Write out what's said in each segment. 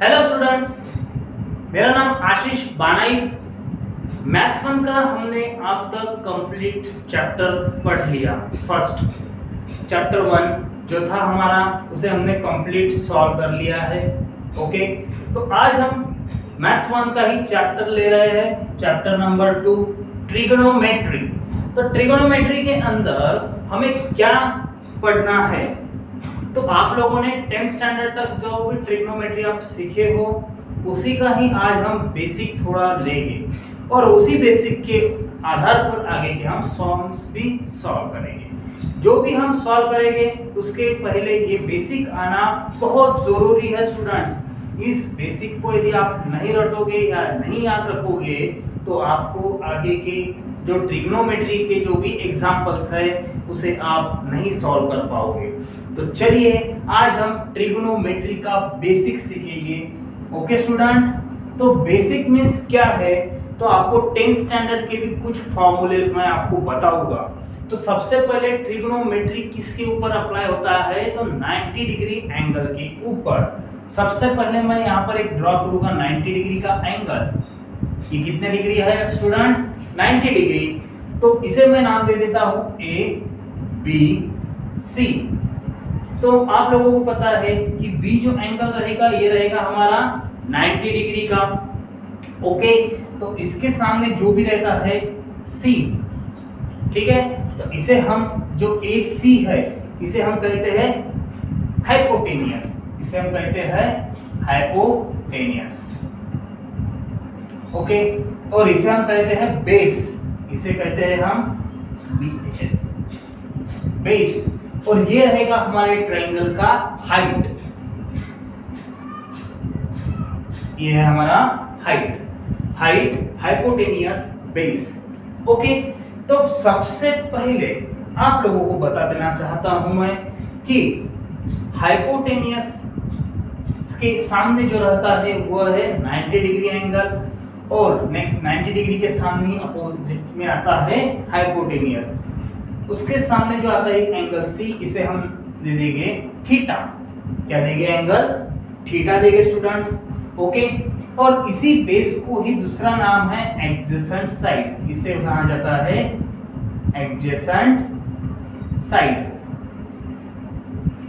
Hello students, मेरा नाम आशीष बानाई। Maths one का हमने अब तक कंप्लीट चैप्टर पढ़ लिया। फर्स्ट चैप्टर वन जो था हमारा, उसे हमने कंप्लीट सॉल्व कर लिया है। ओके, तो आज हम मैथ्स वन का ही चैप्टर ले रहे हैं, चैप्टर नंबर 2 ट्रिगोनोमेट्री। तो ट्रिगोनोमेट्री के अंदर हमें क्या पढ़ना है? तो आप लोगों ने 10th स्टैंडर्ड तक जो भी ट्रिग्नोमेट्री आप सीखे हो उसी का ही आज हम बेसिक थोड़ा लेंगे और उसी बेसिक के आधार पर आगे के हम सॉम्स भी सॉल्व करेंगे। जो भी हम सॉल्व करेंगे उसके पहले ये बेसिक आना बहुत जरूरी है स्टूडेंट्स। इस बेसिक को यदि आप नहीं रटोगे या नहीं याद रखोगे तो आपको आगे के जो ट्रिग्नोमेट्री के जो भी एग्जांपल्स है उसे आप नहीं सॉल्व कर पाओगे। तो चलिए आज हम ट्रिग्नोमेट्री का बेसिक सीखेंगे। ओके स्टूडेंट, तो बेसिक मींस क्या है? तो आपको 10th स्टैंडर्ड के भी कुछ फॉर्मूलेज मैं आपको बताऊंगा। तो सबसे पहले ट्रिग्नोमेट्री किसके ऊपर अप्लाई होता है? तो 90 डिग्री एंगल के ऊपर। सबसे पहले मैं यहाँ पर एक ड्रॉ करूंगा 90 डिग्री का एंगल। ये कितने डिग्री है स्टूडेंट्स? 90 डिग्री। तो इसे मैं नाम दे देता हूं ए बी सी। तो आप लोगों को पता है कि बी जो एंगल रहेगा ये रहेगा हमारा 90 डिग्री का। ओके, तो इसके सामने जो भी रहता है सी, ठीक है, तो इसे हम जो ए सी है इसे हम कहते हैं हाइपोटेनियस। इसे हम कहते हैं हाइपोटेनियस। ओके, और इसे हम कहते हैं बेस। इसे कहते हैं हम बेस, बेस। और ये रहेगा हमारे ट्रायंगल का हाइट। ये है हमारा height, height hypotenuse base. Okay, तो सबसे पहले आप लोगों को बता देना चाहता हूं मैं कि हाइपोटेनियस के सामने जो रहता है वो है 90 डिग्री एंगल और नेक्स्ट 90 डिग्री के सामने ही अपोजिट में आता है हाइपोटेनियस। उसके सामने जो आता है एंगल सी, इसे हम दे देंगे थीटा। क्या देंगे? एंगल थीटा देंगे स्टूडेंट्स। ओके, और इसी बेस को ही दूसरा नाम है एडजेसेंट साइड। इसे कहा जाता है एडजेसेंट साइड।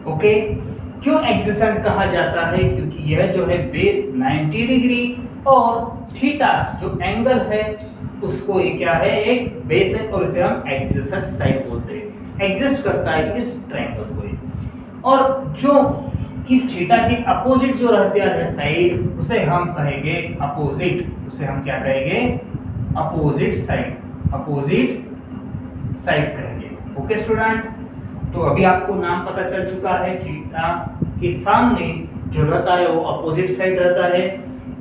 ओके, क्यों एडजेसेंट कहा जाता है? क्योंकि यह जो है बेस 90 डिग्री और थीटा जो एंगल है उसको ये क्या है? एक बेस है और इसे हम एडजेसेंट साइड बोलते हैं। एग्जिस्ट करता है इस ट्रायंगल को। और जो इस थीटा के अपोजिट जो रहता है साइड उसे हम कहेंगे अपोजिट। उसे हम क्या कहेंगे? Opposite side. अपोजिट साइड कहेंगे। ओके स्टूडेंट, तो अभी आपको नाम पता चल चुका है। थीटा के सामने जो रहता है वो अपोजिट साइड रहता है।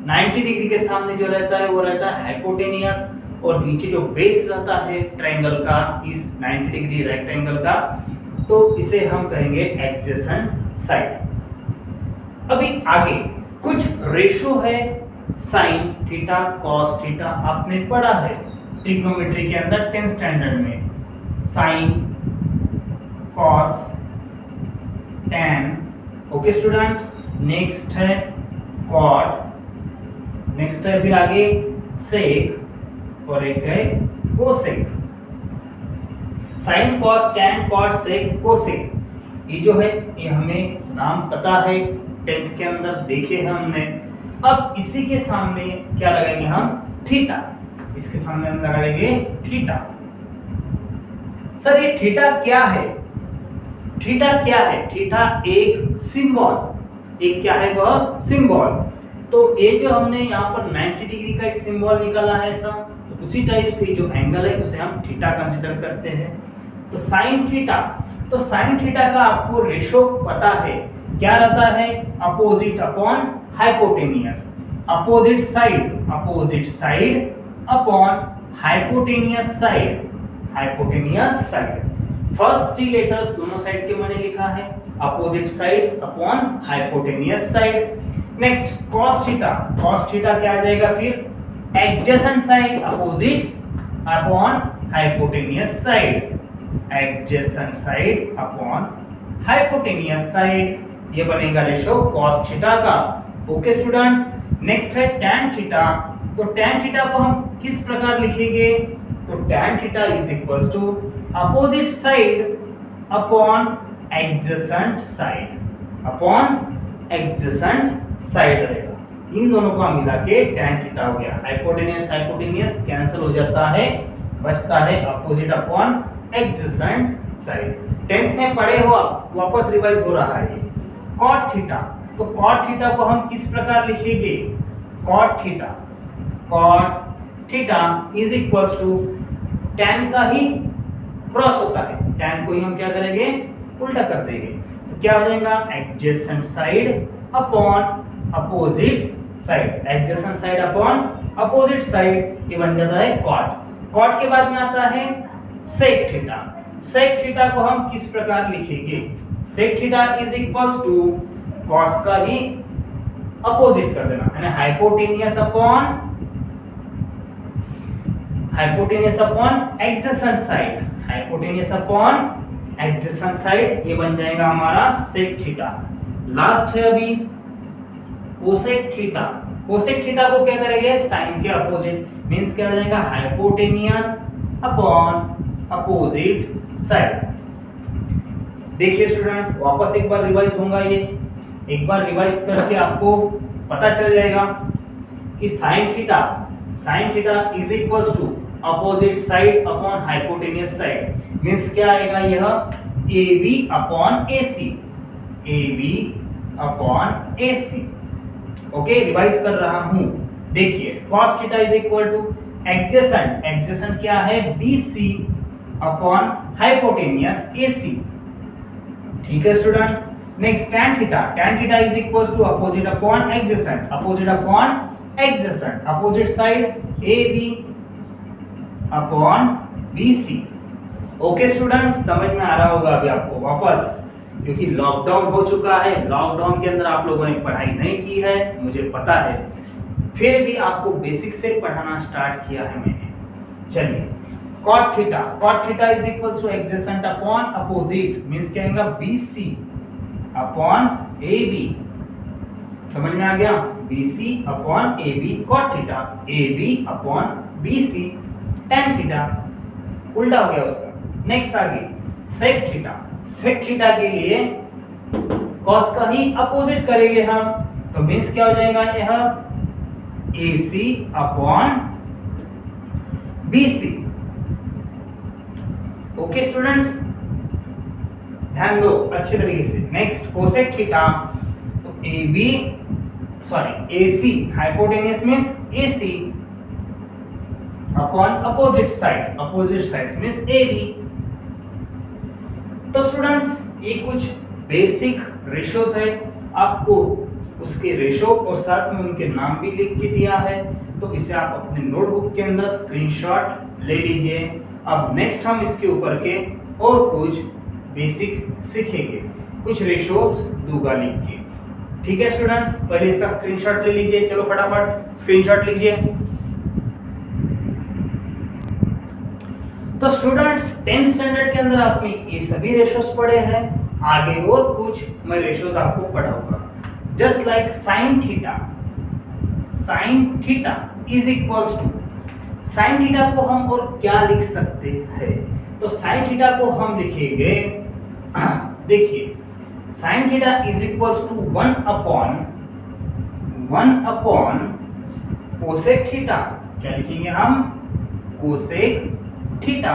90 डिग्री के सामने जो रहता है वो रहता है हाइपोटेनियस और नीचे जो बेस रहता है ट्रायंगल का, इस 90 डिग्री रेक्टेंगल का, तो इसे हम कहेंगे एडजेसेंट साइड। अभी आगे कुछ रेशो है साइन थीटा कॉस थीटा, आपने पढ़ा है ट्रिग्नोमेट्री के अंदर 10th स्टैंडर्ड में। Sine cos tan। Okay student, next है कॉट, नेक्स्ट है फिर आगे सेक और एक है cosec. Sine cos tan cot sec cosec, ये जो है ये हमें नाम पता है, 10th के अंदर देखे हैं हमने। अब इसी के सामने क्या लगाएंगे हम? थीटा। इसके सामने हम लगा देंगे थीटा। सर ये थीटा क्या है? थीटा क्या है? थीटा एक सिंबल। एक क्या है? वह सिंबल। तो ये जो हमने यहाँ पर 90 डिग्री का एक सिंबल निकाला है ऐसा, तो उसी टाइप से जो एंगल है उसे हम थीटा कंसीडर करते हैं। तो साइन थीटा, तो साइन थीटा का आपको रेशो पता है, क्या रहता है? Opposite upon hypotenuse. Opposite side, opposite side upon hypotenuse side, hypotenuse side. First 3 letters दोनों साइड के मैंने लिखा है, opposite sides upon hypotenuse side. Next cos theta, cos theta क्या आ जाएगा फिर? Adjacent side opposite upon hypotenuse side, adjacent side upon hypotenuse side. ये बनेगा रेशो cos थीटा का। ओके स्टूडेंट्स, नेक्स्ट है tan थीटा। तो tan थीटा को हम किस प्रकार लिखेंगे? तो tan theta is equals to opposite side upon adjacent side, upon adjacent side रहेगा। इन दोनों को मिला के tan थीटा हो गया। हाइपोटेनियस हाइपोटेनियस कैंसिल हो जाता है, बचता है opposite upon adjacent side. 10th में पढ़े हो आप, वापस रिवाइज हो रहा है। cot थीटा, तो cot थीटा को हम किस प्रकार लिखेंगे? cot theta is equals to tan का ही क्रॉस होता है, tan को ही हम क्या करेंगे? उल्टा कर देंगे। तो क्या हो जाएगा? Adjacent side upon opposite side, adjacent side upon opposite side, ये बन जाता है cot। cot के बाद में आता है sec थीटा। sec थीटा को हम किस प्रकार लिखेंगे? sec theta is equals to cos का ही अपोजिट कर देना, यानी hypotenuse upon adjacent side, hypotenuse upon adjacent side, ये बन जाएगा हमारा sec थीटा। लास्ट है अभी cosec थीटा। cosec थीटा को क्या करेंगे? साइन के अपोजिट, मींस क्या हो जाएगा? Hypotenuse upon opposite side. देखिए स्टूडेंट, वापस एक बार रिवाइज होगा ये, एक बार रिवाइज करके आपको पता चल जाएगा कि sin theta is equals to opposite side upon hypotenuse side, means क्या आएगा? यह AB upon AC, AB upon AC। Okay, revise कर रहा हूं। देखिए cos theta is equal to adjacent क्या है? BC upon hypotenuse AC। ठीक है student. Next tan theta is equals to opposite upon adjacent, opposite side AB upon BC। Okay student, समझ में आ रहा होगा अभी आपको वापस, क्योंकि लॉकडाउन हो चुका है, लॉकडाउन के अंदर आप लोगों ने पढ़ाई नहीं की है, मुझे पता है, फिर भी आपको बेसिक से पढ़ाना स्टार्ट किया है मैंने। चलिए, cot theta is equals two adjacent upon opposite, means क्या आएगा? BC upon AB। समझ में आ गया? BC upon AB cot theta, AB upon BC tan theta, उल्टा हो गया उसका। नेक्स्ट आगे sec थीटा के लिए cos का ही अपोजिट करेंगे हम, तो मींस क्या हो जाएगा? यह AC upon BC। Okay students, ध्यान दो अच्छे तरीके से। नेक्स्ट cosec थीटा, तो AC hypotenuse means AC upon opposite side means AB। तो स्टूडेंट्स, ये कुछ बेसिक रेशोज है, आपको उसके रेशो और साथ में उनके नाम भी लिख के दिया है, तो इसे आप अपने नोटबुक के अंदर स्क्रीनशॉट ले लीजिए। अब नेक्स्ट हम इसके ऊपर के और कुछ बेसिक सीखेंगे, कुछ रेशोज दूंगा लिख के। ठीक है स्टूडेंट्स, पहले इसका स्क्रीनशॉट ले लीजिए, चलो फटाफट स्क्रीनशॉट लीजिए। तो स्टूडेंट्स, 10th स्टैंडर्ड के अंदर आपने ये सभी रेशोज पढ़े हैं, आगे और कुछ मैं रेशोज आपको पढ़ाऊंगा। Just like sin theta is equals to, sin theta को हम और क्या लिख सकते हैं? तो sin थीटा को हम लिखेंगे, देखिए sin theta is equals to 1 upon cosec theta. क्या लिखेंगे हम? cosec theta.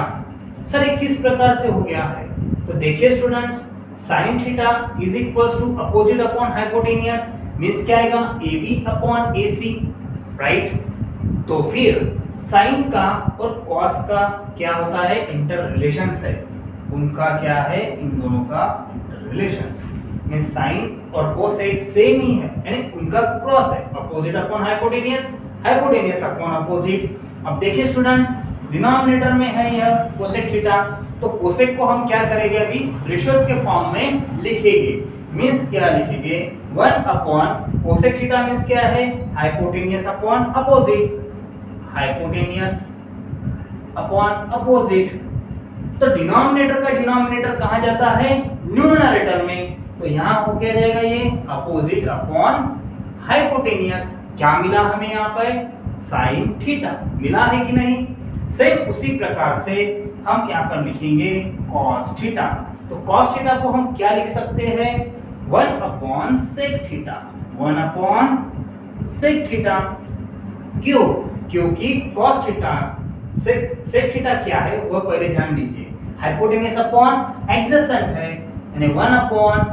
सर ये किस प्रकार से हो गया है? तो देखिए students, sin theta is equals to opposite upon hypotenuse, means क्या आएगा? AB upon AC, right. तो फिर sin का और cos का क्या होता है? इंटर रिलेशंस है, उनका क्या है? इन दोनों का इंटर रिलेशंस, मींस sin और cos सेम ही है, यानी उनका क्रॉस है, opposite upon hypotenuse upon opposite. अब देखिए स्टूडेंट्स, डिनोमिनेटर में है यह cosec थीटा, तो cosec को हम क्या करेंगे? अभी रेशियोज के फॉर्म में लिखेंगे, मींस क्या लिखेंगे? 1 अपॉन cosec थीटा मींस क्या है? Hypotenuse upon opposite. तो डिनोमिनेटर का डिनोमिनेटर कहां जाता है? न्यूमरेटर में, तो यहां हो क्या जाएगा? ये अपोजिट अपॉन हाइपोटेनियस क्या मिला हमें यहाँ पर, साइन थीटा मिला है कि नहीं। सेम उसी प्रकार से हम यहाँ पर लिखेंगे कॉस थीटा। तो कॉस थीटा को हम क्या लिख सकते हैं, 1/sec थीटा, 1/sec थीटा। क्यों, क्योंकि कॉस थीटा सेक थीटा क्या है वो पहले जान लीजिए, हाइपोटेनियस अपॉन एडजेसेंट है, यानी 1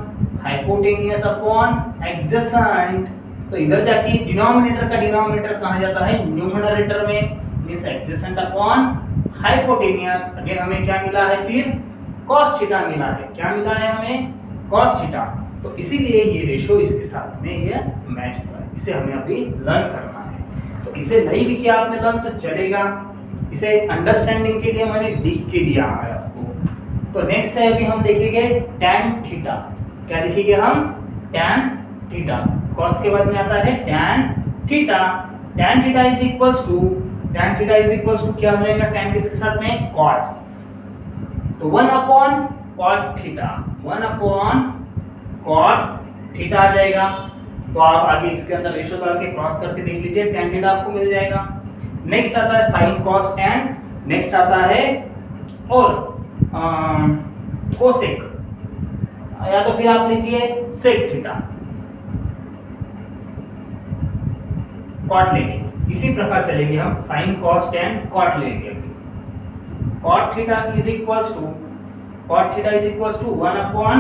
हाइपोटेनियस अपॉन एडजेसेंट। तो इधर जाके डिनोमिनेटर का डिनोमिनेटर कहा जाता है न्यूमरेटर में, means adjacent upon hypotenuse. Again हमें क्या मिला है, फिर cos थीटा मिला है। क्या मिला है हमें, cos थीटा। तो इसीलिए ये रेशो इसके साथ में ये मैच होता है, इसे हमें अभी लर्न करना है। तो इसे नहीं भी किया आपने लर्न तो चलेगा, इसे अंडरस्टैंडिंग के लिए मैंने लिख के दिया है आपको। तो नेक्स्ट है अभी हम देखेंगे tan थीटा। क्या देखेंगे हम, tan थीटा। cos के बाद में आता है tan theta. tan theta is equals to, tan theta is equals to क्या हो जाएगा, tan किसके साथ में, cot। तो 1/cot थीटा, 1/cot थीटा आ जाएगा। तो आप आगे इसके अंदर रेशो डाल के क्रॉस करके देख लीजिए, tan थीटा आपको मिल जाएगा। नेक्स्ट आता है sin cos tan, नेक्स्ट आता है और कोसेक, या तो फिर आप लीजिए sec थीटा, cot लेंगे। इसी प्रकार चलेंगे हम, sin cos tan cot लेंगे। cot theta is equals to, cot theta is equals to 1/tan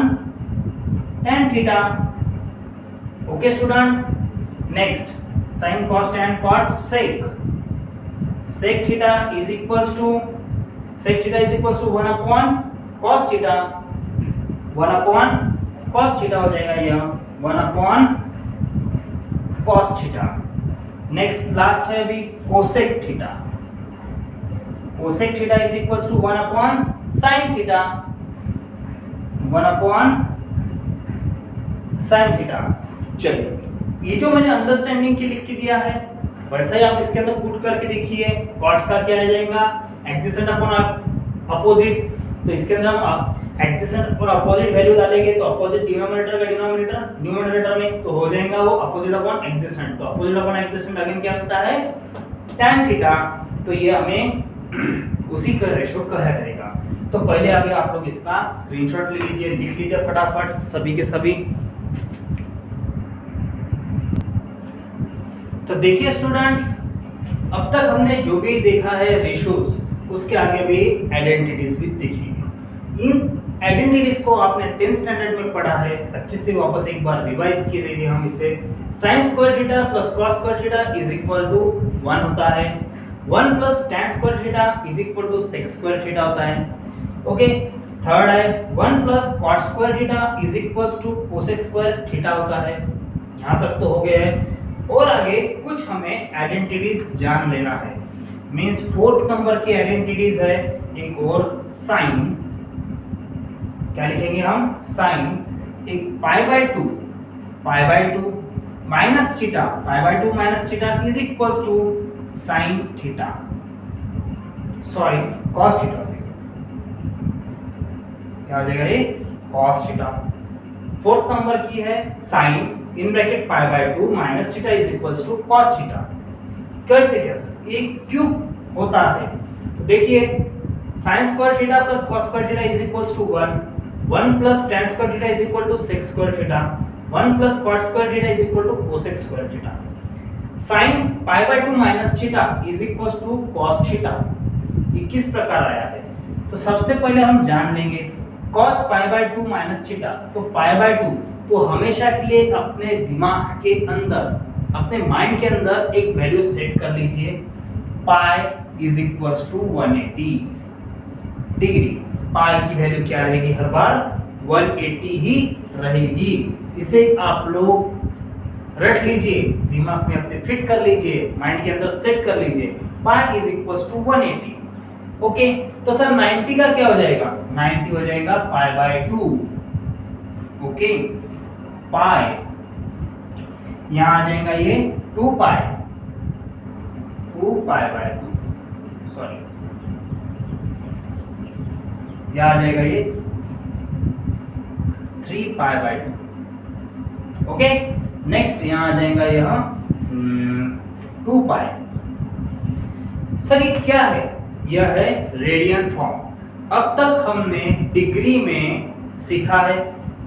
theta. Okay student. Next sin cos tan cot sec, sec theta is equals to, sec theta is equals to 1/cos theta, 1/cos theta हो जाएगा यह 1/cos theta. Next last है अभी cosec theta, cosec theta is equals to 1/sin theta, 1/sin theta. चलिए, ये जो मैंने understanding के लिख के दिया है वैसा ही आप इसके अंदर पुट करके देखिए। cot का क्या आ जाएगा, एडजेसेंट अपॉन अपोजिट। तो इसके अंदर हम एडजेसेंट और अपोजिट वैल्यू डालेंगे, तो अपोजिट डिनोमिनेटर का डिनोमिनेटर न्यूमरेटर में तो हो जाएगा वो अपोजिट अपॉन एडजेसेंट। तो अपोजिट अपॉन एडजेसेंट अगेन क्या मिलता है, tan थीटा। तो ये हमें उसी का रेशो कहा जाएगा। तो पहले अभी आप लोग इसका स्क्रीनशॉट ले लीजिए, लिख लीजिए फटाफट सभी के सभी। तो देखिए स्टूडेंट्स, अब तक हमने जो भी देखा है रेशोज, उसके आगे भी आइडेंटिटीज भी देखेंगे। इन आइडेंटिटीज को आपने 10th स्टैंडर्ड में पढ़ा है, अच्छे से वापस एक बार रिवाइज किए रहेंगे हम इसे। sin square theta plus cos square theta is equal to 1 होता है, 1 plus tan square theta is equal to sec square theta होता है। ओके, थर्ड है 1 plus cot square theta is equal to cosec square theta होता है। यहाँ तक तो हो गया है। और आगे कुछ हमें आइडेंटिटीज जान लेना है, मींस 4th नंबर की आइडेंटिटीज है एक और साइन। क्या लिखेंगे हम, साइन एक पाई2 माइनस थीटा, पाई2 minus theta is equals to sine theta, sorry cos theta. क्या हो जाएगा ये, कॉस थीटा। 4th नंबर की है साइन इन ब्रैकेट पाई2 minus theta is equals to cos theta. कैसे कैसे ये क्यों होता है, तो देखिए sin square theta plus cos square theta is equals to 1 plus tan square theta is equal to sec square theta, 1 plus cot square theta is equal to cosec square theta. sin पाई2 minus theta is equals to cos theta. ये किस प्रकार आया है, तो सबसे पहले हम जान लेंगे cos पाई2 माइनस थीटा। तो पाई2 तो हमेशा के लिए अपने दिमाग के अंदर, अपने माइंड के अंदर एक वैल्यू सेट कर लीजिए, pi is equals to 180 degree. Pi की वैल्यू क्या रहेगी, हर बार 180 ही रहेगी। इसे आप लोग रट लीजिए, दिमाग में अपने फिट कर लीजिए, माइंड के अंदर सेट कर लीजिए, pi is equals to 180। Okay, तो सर 90 का क्या हो जाएगा, 90 हो जाएगा पाई2। ओके, पाई यहां आ जाएगा ये 2 पाई बाय 2, सॉरी यहां आ जाएगा ये 3 पाई बाय 2। ओके, नेक्स्ट यहाँ आ जाएगा यह 2 पाई। सर ये क्या है? यह है रेडियन फॉर्म। अब तक हमने डिग्री में सीखा है,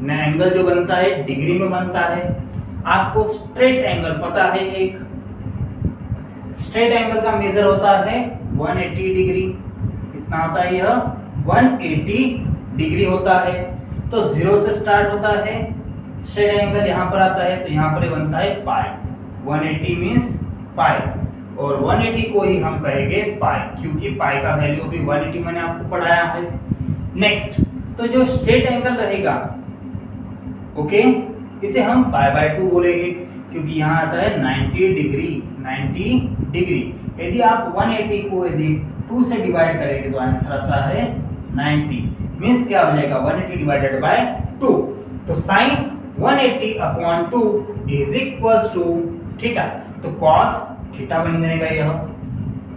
न एंगल जो बनता है डिग्री में बनता है। आपको स्ट्रेट एंगल पता है, एक स्ट्रेट एंगल का मेजर होता है 180 डिग्री। कितना होता है यह? 180 डिग्री होता है। तो 0 से स्टार्ट होता है स्ट्रेट एंगल, यहाँ पर आता है तो यहाँ पर बनता है पाई। 180 मीन्स पाई, और 180 को ही हम कहेंगे पाई, क्योंकि पाई का वैल्यू भी 180 मैंने आपको पढ़ाया है। नेक्स्ट, तो जो स्ट्रेट एंगल रहेगा, ओके, इसे हम पाई बाय 2 बोलेंगे, क्योंकि यहाँ आता है 90 डिग्री। 90 डिग्री यदि आप 180 को यदि 2 से डिवाइड करेंगे तो आंसर आता है 90। मीन्स क्या हो जाएगा? 180 डिवाइडेड बाय 2। तो sine 180 upon 2 is equals to theta. तो कॉस थीटा बन जाएगा यह,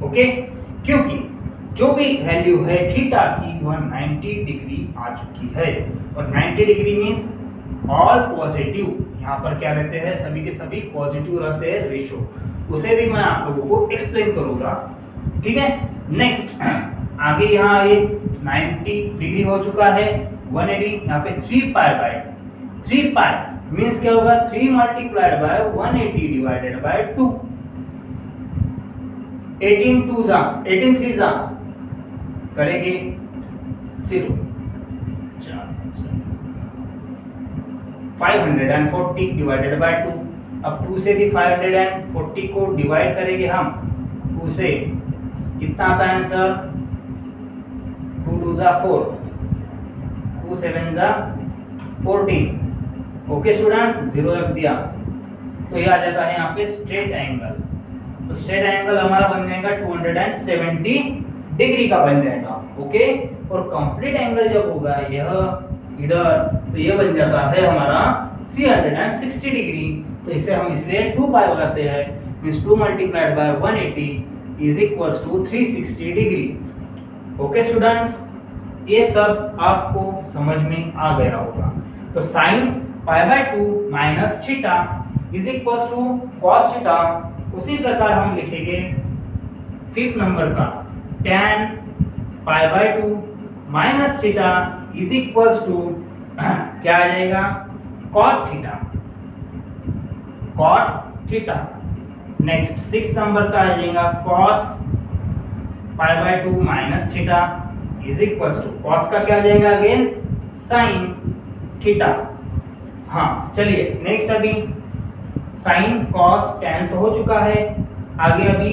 ओके, क्योंकि जो भी वैल्यू है थीटा की वह 90 डिग्री आ चुकी है। और 90 डिग्री मीन्स ऑल पॉजिटिव, यहाँ पर क्या रहते हैं? सभी के सभी पॉजिटिव रहते हैं रेशो। उसे भी मैं आप लोगों को एक्सप्लेन करूंगा, ठीक है। नेक्स्ट, आगे यहाँ ये 90 डिग्री हो चुका है, 180, यहाँ पे 3 पाई बाय 3 पाई मीन्स क्या होगा? 3 मल्टीप्लाइड बाय 180 डिवाइडेड बाय 2। 18 3 जा करेंगे 0, 540 डिवाइडेड बाय 2। अब 2 से भी 540 को डिवाइड करेंगे हम, 2 से कितना आता है आंसर? 2 2 जा 4, 2 7 जा 14। ओके स्टूडेंट, 0 रख दिया तो ये आ जाता है यहाँ पे स्ट्रेट एंगल। तो स्ट्रेट एंगल हमारा बन जाएगा 270 डिग्री का बन जाएगा, ओके। और कंप्लीट एंगल जब होगा यह इधर, तो ये बन जाता है हमारा 360 डिग्री। तो इसे हम इसलिए 2 पाई लगाते हैं, means 2 multiplied by 180 is equals to 360 degree. Okay students, ये सब आपको समझ में आ गया होगा। तो sine pi by 2 minus theta is equals to cos theta. उसी प्रकार हम लिखेंगे 5th नंबर का tan pi by 2 minus theta is equals to क्या आ जाएगा? cot theta, cot theta. Next 6th number का आ जाएगा cos pi by 2 minus theta is equals to cos का क्या आ जाएगा? Again sin theta. हाँ चलिए नेक्स्ट, अभी sin cos tan तो हो चुका है। आगे अभी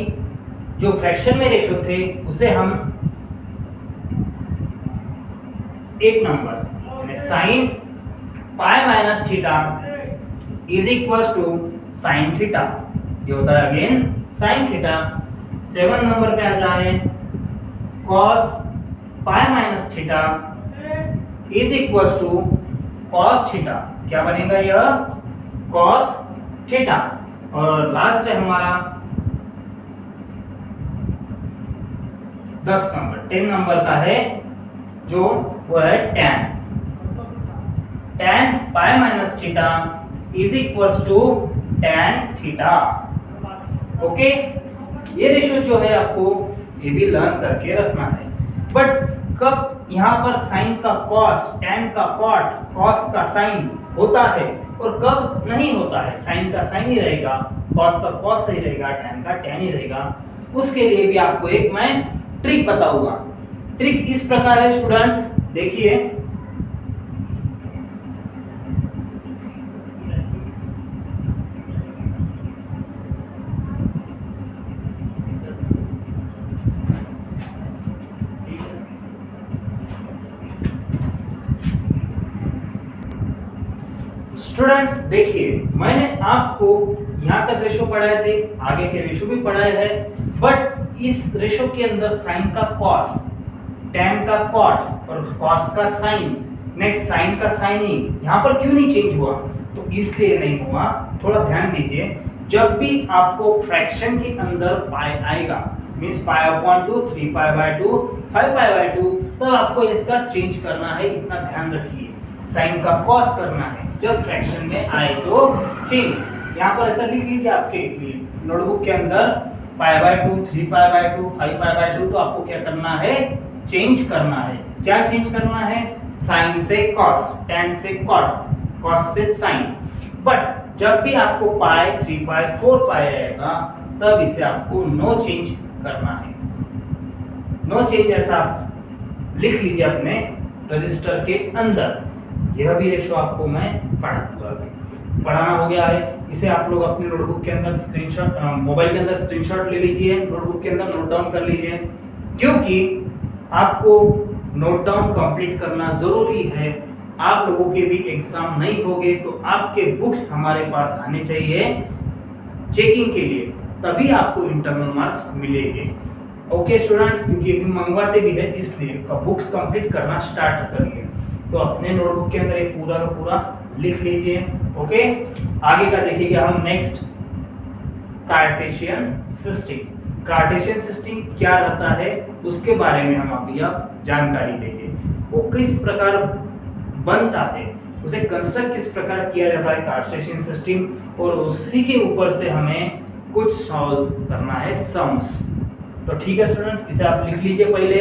जो फ्रैक्शन में रेशो थे उसे हम 1 number sin pi minus theta is equals to sin theta, ये होता है अगेन sin थीटा। 7 नंबर पे आ जाए cos pi minus theta is equals to cos theta, क्या बनेगा यह? cos theta. और लास्ट है हमारा 10 नंबर का है जो वो है tan pi minus theta is equals to tan theta. Okay, ये रेशो जो है आपको ये भी लर्न करके रखना है। बट कब यहाँ पर साइन का cos, tan का cot, cos का sin होता है और कब नहीं होता है? साइन का साइन ही रहेगा, cos का cos ही रहेगा, tan का tan ही रहेगा। उसके लिए भी आपको एक मैं ट्रिक बताऊंगा। ट्रिक इस प्रकार है स्टूडेंट्स, देखिए स्टूडेंट्स, देखिए मैंने आपको यहाँ तक रेशो पढ़ाए थे, आगे के रेशो भी पढ़ाए हैं, बट इस रेशो के अंदर साइन का cos, tan का cot और cos का sin, नेक्स्ट साइन का sin ही यहाँ पर क्यों नहीं चेंज हुआ? तो इसलिए नहीं हुआ, थोड़ा ध्यान दीजिए। जब भी आपको फ्रैक्शन के अंदर पाई आएगा, means pi upon 2, 3 pi by 2, 5 pi by 2, तो आपको इसका चेंज करना है, इतना ध्यान रखिए। साइन का cos करना है, जब फ्रैक्शन में आए तो चेंज। यहाँ पर ऐसा लिख लीजिए आपके नोटबुक के अंदर π/2, 3π/2, 5π/2, तो आपको क्या करना है, चेंज करना है। क्या चेंज करना है, साइन से कॉस, tan से कॉट, कॉस से साइन। बट जब भी आपको पाई, 3π, 4π आएगा तब इसे आपको नो चेंज करना है। नो चेंज ऐसा आप लिख लीजिए अपने रजिस्टर के अंदर। यह भी रेशो आपको मैं पढ़ाना हो गया है। इसे आप लोग अपने नोटबुक के अंदर स्क्रीनशॉट, मोबाइल के अंदर स्क्रीनशॉट ले लीजिए, नोटबुक के अंदर नोट डाउन कर लीजिए, क्योंकि आपको नोट डाउन कंप्लीट करना जरूरी है। आप लोगों के भी एग्जाम नहीं होंगे तो आपके बुक्स हमारे पास आने चाहिए चेकिंग के लिए, तभी आपको इंटरनल मार्क्स मिलेंगे। ओके स्टूडेंट्स, क्योंकि अभी मंगवाते भी है इसलिए बुक्स कंप्लीट करना स्टार्ट करिए। तो अपने नोटबुक के अंदर एक पूरा का पूरा लिख लीजिए। ओके, आगे का देखिएगा हम next, Cartesian system. Cartesian system क्या रहता है उसके बारे में हम अभी आप जानकारी लेंगे। वो किस प्रकार बनता है, उसे कंस्ट्रक्ट किस प्रकार किया जाता है कार्टेशियन सिस्टम, और उसी के ऊपर से हमें कुछ सॉल्व करना है सम्स। तो ठीक है स्टूडेंट, इसे आप लिख लीजिए पहले।